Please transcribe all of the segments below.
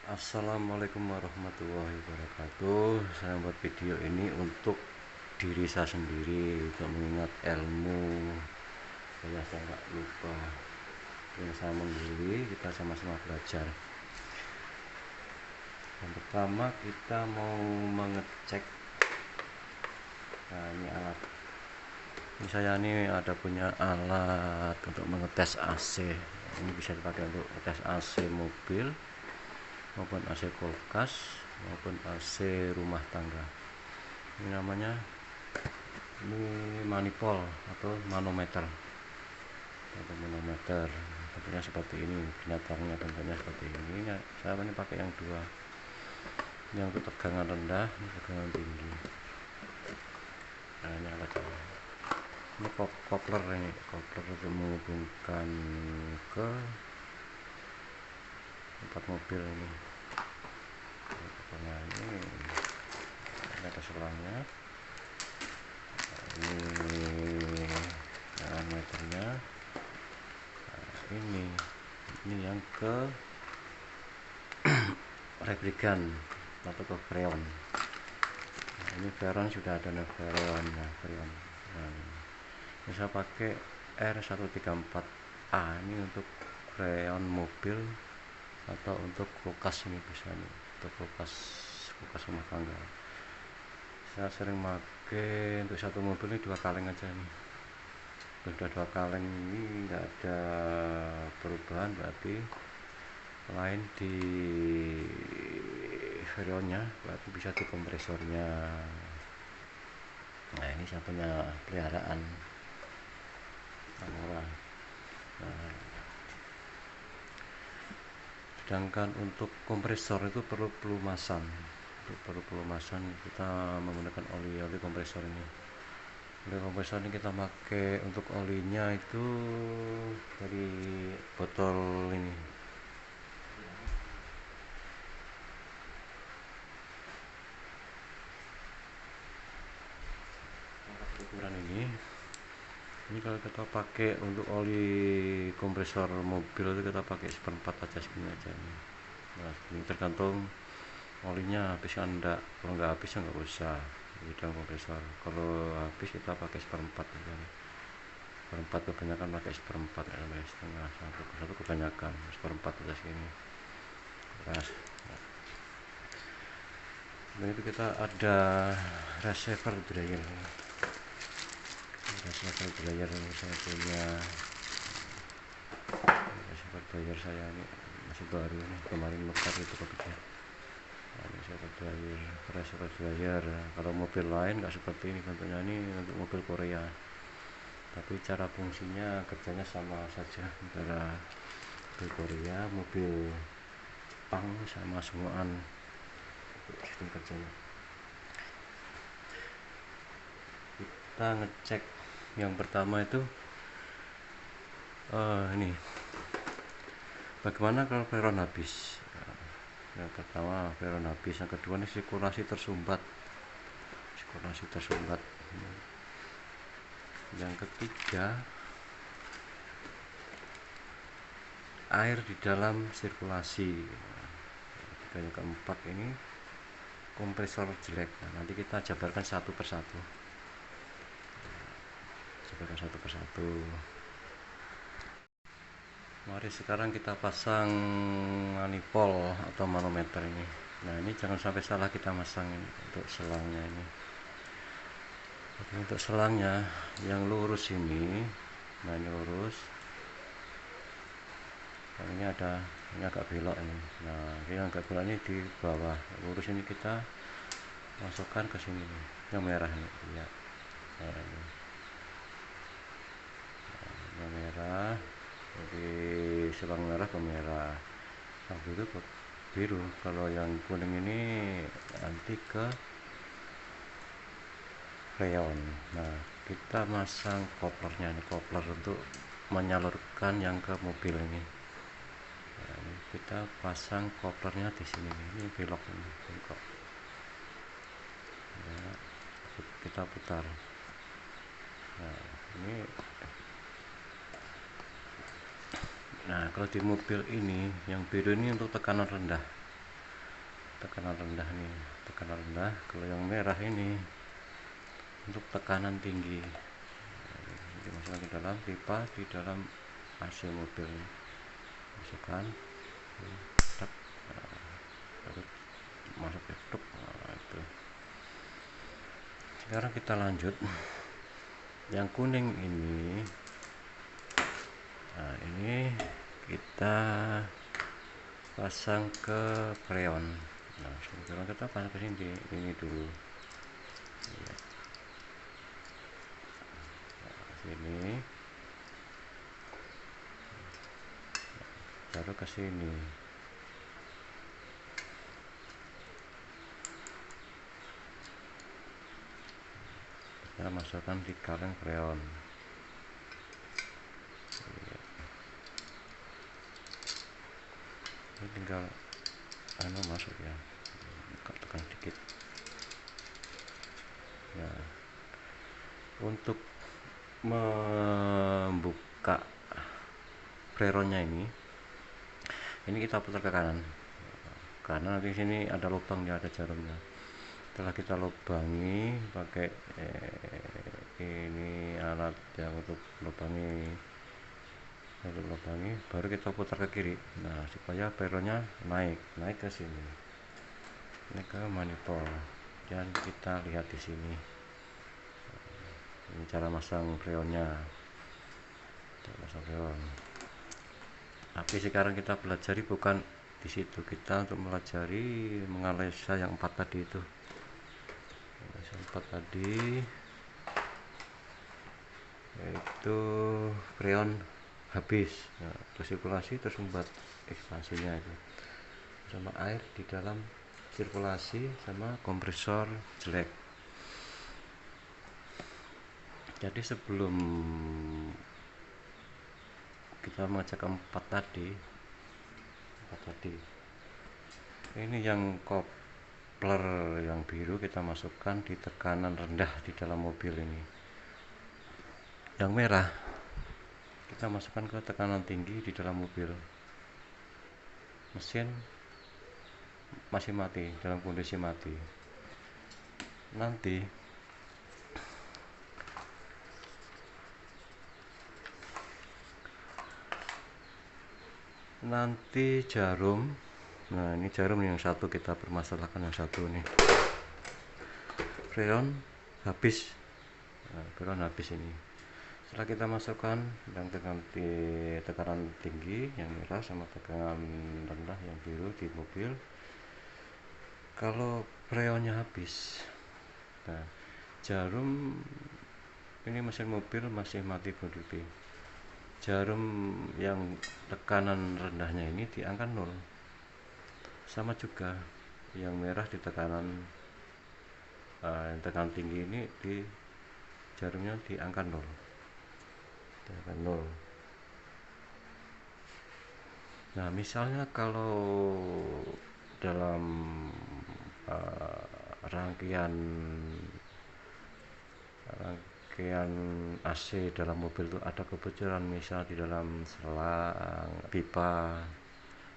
Assalamualaikum warahmatullahi wabarakatuh. Saya buat video ini untuk diri saya sendiri, untuk mengingat ilmu supaya saya nggak lupa yang saya mengguli. Kita sama-sama belajar. Yang pertama kita mau mengecek. Nah, ini alat. Ini saya ada punya alat untuk mengetes AC. Ini bisa dipakai untuk tes AC mobil maupun AC kulkas maupun AC rumah tangga. Ini namanya manifold atau manometer tentunya seperti ini, binatangnya tentunya seperti ini. Saya ini pakai yang dua, yang untuk tegangan rendah, tegangan tinggi. Nah, ini alatnya. Ini kopler untuk menghubungkan ke tempat mobil ini. Nah, ini ada selangnya. Ini meternya. Ini yang ke replikan atau ke freon. Nah, ini freon sudah ada freon. Nah, ini saya pakai R134A. Ini untuk freon mobil atau untuk kulkas, ini bisa nih, untuk kulkas rumah tangga. Saya sering pakai untuk satu mobil ini 2 kaleng aja nih. Sudah 2 kaleng ini nggak ada perubahan, berarti lain di freonnya, berarti bisa di kompresornya. Nah, ini saya punya peliharaan murah. Nah, sedangkan untuk kompresor itu perlu pelumasan. Kita menggunakan oli kompresor ini. Oli kompresor ini kita pakai untuk olinya itu dari botol ini. Ukuran ini kalau kita pakai untuk oli kompresor mobil itu kita pakai 1/4 aja, segini aja nih. Nah, ini tergantung olinya habis enggak. Kalau nggak habis ya nggak usah bidang kompresor. Kalau habis kita pakai 1/4 aja nih. 1/4 kebanyakan pakai 1/4, sampai setengah, satu kebanyakan 1/4 aja segini. Nah, itu kita ada receiver dryer. Saya punya receiver dryer, saya ini masih baru nih, kemarin mekar itu kopinya. Receiver dryer. Kalau mobil lain nggak seperti ini bentuknya. Ini untuk mobil Korea, tapi cara fungsinya kerjanya sama saja antara mobil Korea, mobil Jepang, sama semuaan sistem kerjanya. Kita ngecek yang pertama itu ini bagaimana kalau freon habis. Yang pertama freon habis, yang kedua ini sirkulasi tersumbat. Yang ketiga air di dalam sirkulasi. Yang keempat ini kompresor jelek. Nah, nanti kita jabarkan satu persatu. Mari sekarang kita pasang manifold atau manometer ini. Nah, ini jangan sampai salah kita masang ini untuk selangnya ini. Oke, untuk selangnya yang lurus ini, nah ini lurus. Nah, ini agak belok ini. Nah, ini agak belok ini di bawah. Lurus ini kita masukkan ke sini nih, yang merah ini. Ya. Nah, ini. Yang merah, jadi selang merah ke merah, sampai itu ke biru. Kalau yang kuning ini nanti ke freon. Nah, kita masang koplernya, ini kopler untuk menyalurkan yang ke mobil ini. Nah, ini kita pasang koplernya di sini, ini belok ini kok. Ya, kita putar. Nah, ini. Nah, kalau di mobil ini yang biru ini untuk tekanan rendah. tekanan rendah nih, tekanan rendah. Kalau yang merah ini untuk tekanan tinggi, dimasukkan ke dalam pipa di dalam AC mobil, masukkan, lalu masuk ke tutup. Nah, itu. Sekarang kita lanjut yang kuning ini. Nah, ini kita pasang ke freon. Nah, sekarang kita pasang ke sini, ini dulu. Ya. Nah, sini, taruh ke sini. Kita masukkan di kaleng freon. Ini tinggal masuk ya, tekan dikit. Nah, untuk membuka freonnya ini kita putar ke kanan karena nanti sini ada lubang, ada jarumnya. Setelah kita lubangi pakai ini alat yang untuk lubangi, baru kita putar ke kiri. Nah, supaya freonnya naik ke sini, ini ke manifold, dan kita lihat di sini. Ini cara masang freonnya. Tapi sekarang kita pelajari bukan di situ, kita untuk melajari menganalisa yang 4 tadi itu. Yang 4 tadi yaitu freon habis, nah, sirkulasi tersumbat, ekspansinya itu sama air di dalam sirkulasi sama kompresor jelek. Jadi sebelum kita mengecek 4 tadi, ini yang kopler yang biru kita masukkan di tekanan rendah di dalam mobil ini. Yang merah kita masukkan ke tekanan tinggi di dalam mobil. Mesin masih mati, dalam kondisi mati. Nanti jarum, nah ini jarum yang satu kita permasalahkan, yang satu nih freon habis. Nah, freon habis ini. Setelah kita masukkan yang tekanan tinggi yang merah sama tekanan rendah yang biru di mobil, kalau freonnya habis, nah jarum ini mesin mobil masih mati berdiri. Jarum yang tekanan rendahnya ini di angka 0, sama juga yang merah di tekanan tinggi ini di jarumnya di angka 0. Nah, misalnya kalau dalam rangkaian AC dalam mobil itu ada kebocoran, misal di dalam selang, pipa,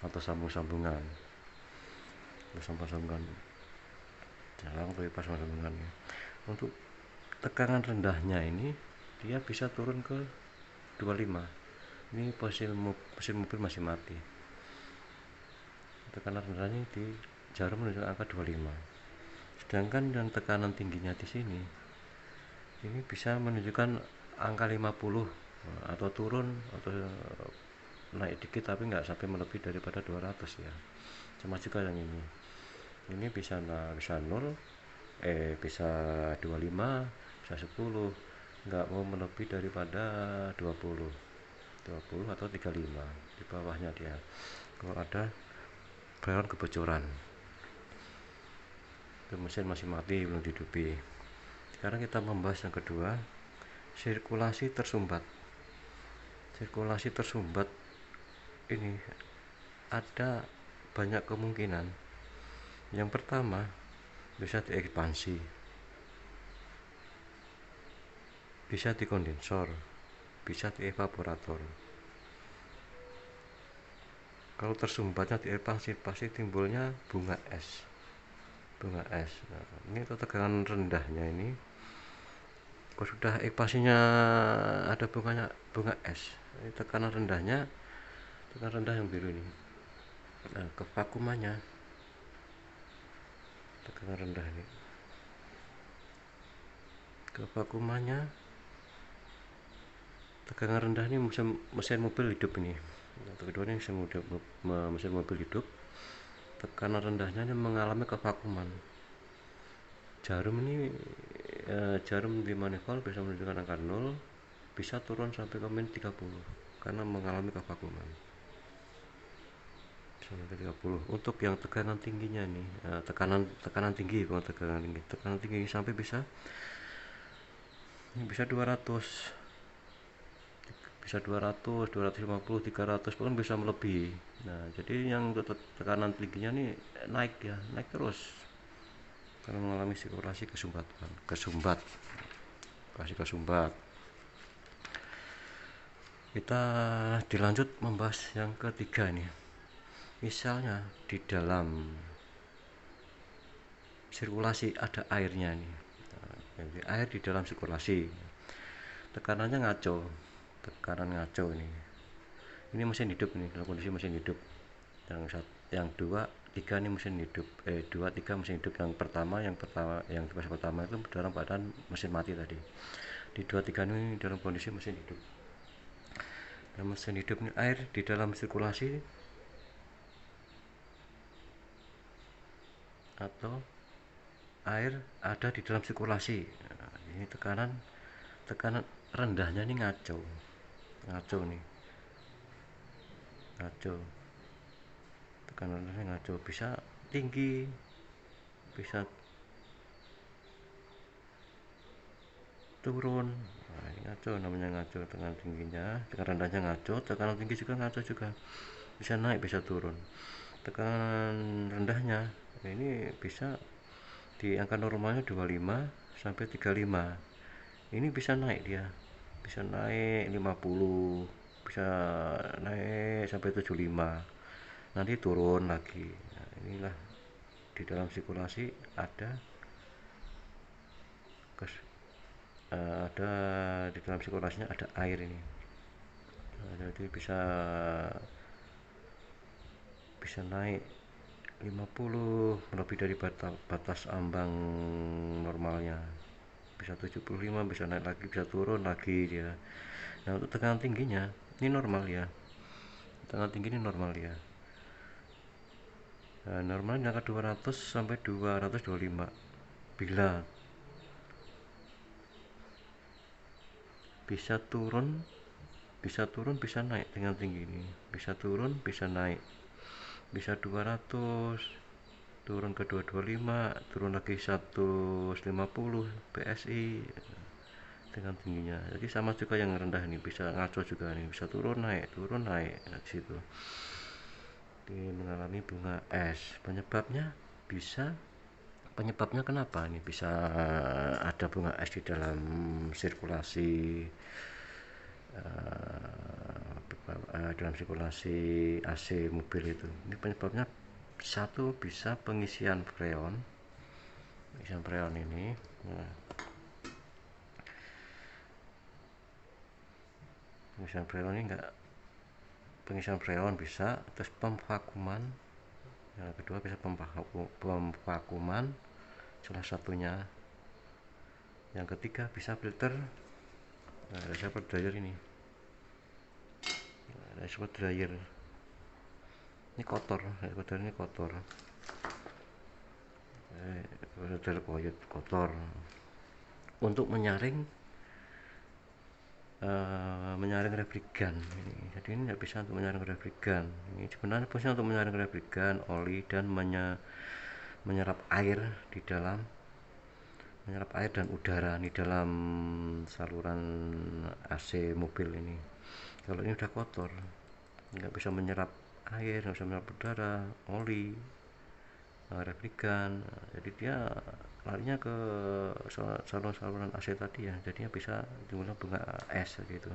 atau sambung-sambungan dalam pipa sambung-sambungan. Untuk tekanan rendahnya ini dia bisa turun ke 25. Ini posisi mesin mobil masih mati. Tekanan rendahnya di jarum menunjukkan angka 25. Sedangkan yang tekanan tingginya di sini ini bisa menunjukkan angka 50, atau turun atau naik dikit, tapi nggak sampai melebihi daripada 200 ya. Sama juga yang ini bisa 0, bisa 25, bisa 10, nggak mau melebihi daripada 20 atau 35 di bawahnya dia kalau ada freon kebocoran. Itu mesin masih mati, belum dihidupi. Sekarang kita membahas yang kedua, sirkulasi tersumbat. Sirkulasi tersumbat ini ada banyak kemungkinan. Yang pertama, bisa diekspansi, bisa di kondensor, bisa di evaporator. Kalau tersumbatnya di air pasir pasti timbulnya bunga es. Nah, ini untuk tegangan rendahnya ini, kalau sudah ekspasinya ada bunga es, ini tekanan rendah yang biru ini. Nah, tekanan rendah ini, kevakumannya, tegangan rendah ini mesin mobil hidup ini. Untuk kedua ini mesin mobil hidup, tekanan rendahnya ini mengalami kevakuman. Jarum di manifold bisa menunjukkan angka 0, bisa turun sampai ke min 30 karena mengalami kevakuman. Sampai 30. Untuk yang tekanan tingginya nih, tekanan tinggi, bukan tekanan tinggi sampai bisa 200, 250, 300, bahkan bisa melebihi. Nah, jadi yang tekanan tingginya nih naik terus karena mengalami sirkulasi kesumbat. Kita dilanjut membahas yang ketiga nih. Misalnya di dalam sirkulasi ada airnya nih. Nah, jadi air di dalam sirkulasi, tekanannya tekanan ngaco ini mesin hidup nih, dalam kondisi mesin hidup. Yang 2, 3 ini mesin hidup. 2, 3 mesin hidup. Yang fase pertama itu dalam keadaan mesin mati tadi. Di 2, 3 ini dalam kondisi mesin hidup. Dalam mesin hidup ini air di dalam sirkulasi atau air ada di dalam sirkulasi. Nah, ini tekanan rendahnya ini ngaco nih, tekanan rendahnya ngaco, bisa tinggi, bisa turun. Nah, ini ngaco, namanya ngaco. Tekanan tingginya, tekanan rendahnya ngaco, tekanan tinggi juga ngaco juga, bisa naik bisa turun. Tekanan rendahnya ini bisa di angka normalnya 25 sampai 35. Ini bisa naik 50, bisa naik sampai 75, nanti turun lagi. Nah, inilah di dalam sirkulasi ada di dalam sirkulasinya ada air ini. Nah, jadi bisa naik 50, lebih dari batas ambang normalnya, bisa 75, bisa naik lagi, bisa turun lagi dia. Nah, untuk tekanan tingginya ini normal ya, nah, normalnya angka 200 sampai 225. Bila bisa turun bisa naik dengan tinggi ini, bisa turun bisa naik, bisa 200 turun ke 225, turun lagi 150 PSI dengan tingginya. Jadi sama juga yang rendah ini bisa ngaco juga nih, bisa turun naik nah, di situ mengalami bunga es. Penyebabnya kenapa ini bisa ada bunga es di dalam sirkulasi AC mobil itu? Ini penyebabnya satu, bisa pengisian freon ini. Nah, pengisian freon bisa, terus pem vakuman. Yang kedua bisa pem vakuman salah satunya. Yang ketiga bisa filter. Nah, reservoir dryer ini. Reservoir dryer ini kotor. Kotor untuk menyaring replikan ini. Jadi ini tidak bisa untuk menyaring replikan. Ini sebenarnya fungsinya untuk menyaring replikan oli dan menyerap air dan udara di dalam saluran AC mobil ini. Kalau ini udah kotor, nggak bisa menyerap air, nggak bisa menyerap udara, oli, replikan. Jadi dia larinya ke saluran AC tadi ya, jadinya bisa timbulnya bunga es gitu.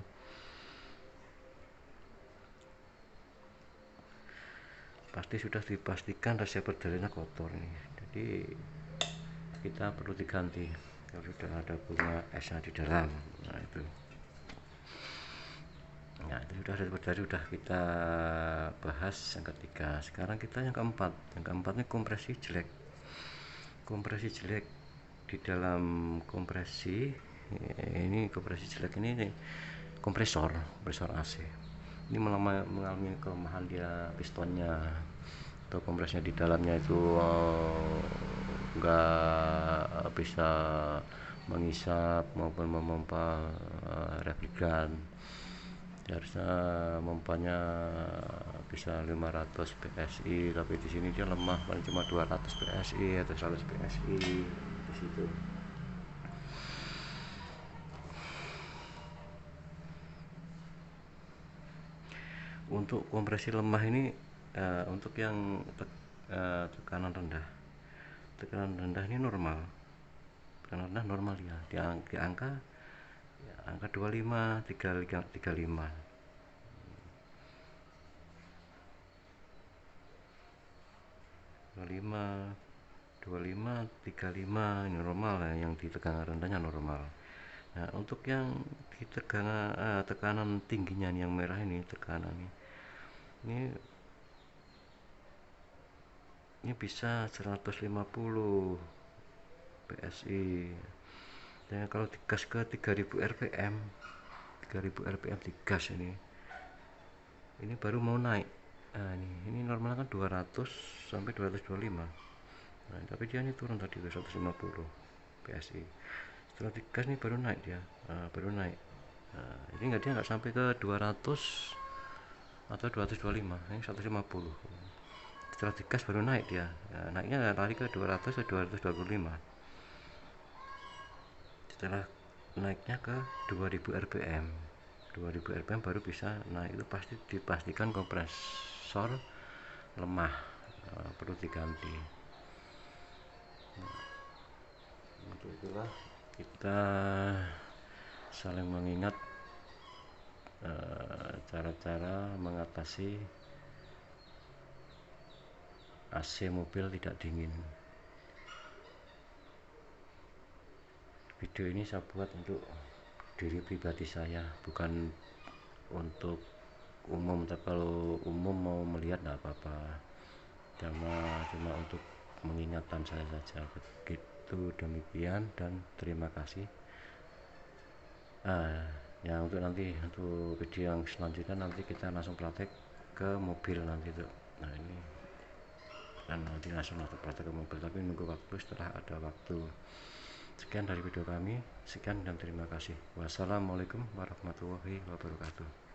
pasti sudah dipastikan reseptor drainnya kotor ini, jadi kita perlu diganti kalau sudah ada bunga esnya di dalam. Nah itu sudah tadi sudah kita bahas yang ketiga. Sekarang kita yang keempat. Yang keempat ini kompresi jelek di dalam kompresi ini. Kompresi jelek ini kompresor AC ini mengalami kelemahan, dia pistonnya atau kompresnya di dalamnya itu enggak bisa mengisap maupun memompa refrigeran. Harusnya mompanya bisa 500 PSI, tapi di sini dia lemah, paling cuma 200 PSI atau 100 PSI di situ. Untuk kompresi lemah ini untuk yang tekanan rendah ini normal. Tekanan rendah normal ya, di angka 25 35. Ini normal ya, yang di tekanan rendahnya normal. Nah, untuk yang di tekanan tingginya nih, yang merah ini tekanan ini bisa 150 PSI. Dan kalau digas ke 3000 rpm digas ini baru mau naik. Nah, ini normal kan 200 sampai 225. Nah, tapi dia ini turun tadi ke 150 PSI. Setelah digas nih baru naik dia. Baru naik. Ini dia nggak sampai ke 200 atau 225, ini 150. Setelah digas baru naik dia. Naiknya lari ke 200 atau 225. Setelah naiknya ke 2000 rpm baru bisa naik. Itu pasti dipastikan kompresor lemah, perlu diganti. Untuk itulah kita saling mengingat cara-cara mengatasi AC mobil tidak dingin. Video ini saya buat untuk diri pribadi saya, bukan untuk umum. Kalau umum mau melihat tidak apa-apa, cuma untuk mengingatkan saya saja. Begitu, demikian, dan terima kasih. Ya untuk video yang selanjutnya nanti kita langsung praktek ke mobil nanti tuh. Nah ini dan nanti langsung praktek ke mobil, tapi nunggu waktu setelah ada waktu. Sekian dari video kami, sekian dan terima kasih. Wassalamualaikum warahmatullahi wabarakatuh.